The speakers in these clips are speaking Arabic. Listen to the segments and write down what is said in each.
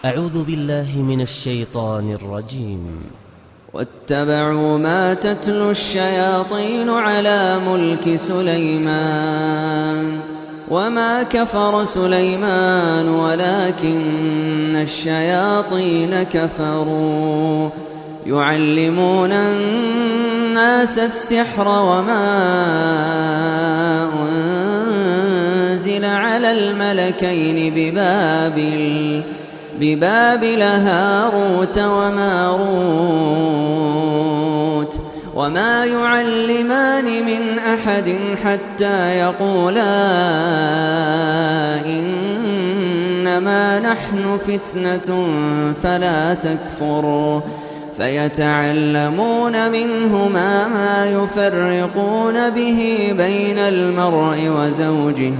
أعوذ بالله من الشيطان الرجيم. واتبعوا ما تتلو الشياطين على ملك سليمان وما كفر سليمان ولكن الشياطين كفروا يعلمون الناس السحر وما أنزل على الملكين ببابل هاروت وماروت وما يعلمان من أحد حتى يقولا إنما نحن فتنة فلا تكفر فيتعلمون منهما ما يفرقون به بين المرء وزوجه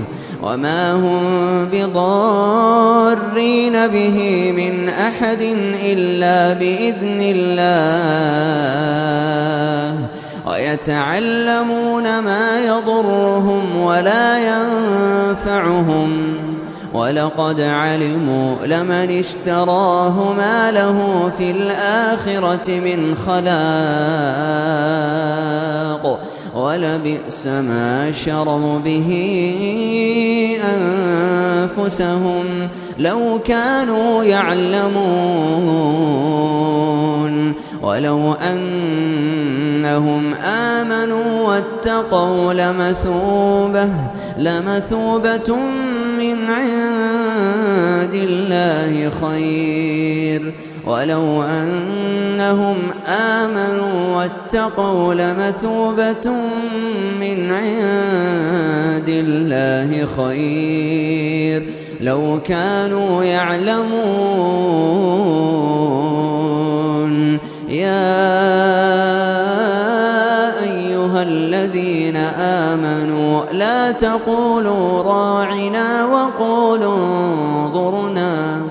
وما هم بضارين به من أحد إلا بإذن الله ويتعلمون ما يضرهم ولا ينفعهم ولقد علموا لمن اشتراه ما له في الآخرة من خلاق ولبئس ما شروا به أنفسهم لو كانوا يعلمون ولو أنهم آمنوا واتقوا لمثوبة من عند الله خير ولو أنهم آمنوا واتقوا لمثوبة من عند الله خير لو كانوا يعلمون. يا أيها الذين آمنوا لا تقولوا راعنا وقولوا انظرنا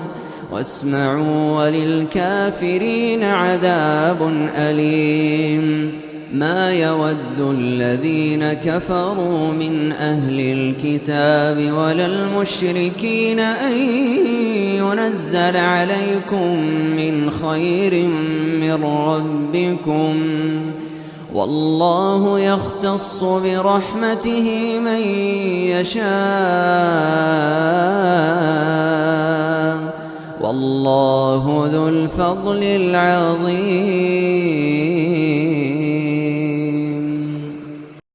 واسمعوا وللكافرين عذاب أليم. ما يود الذين كفروا من أهل الكتاب ولا المشركين أن ينزل عليكم من خير من ربكم والله يختص برحمته من يشاء والله ذو الفضل العظيم.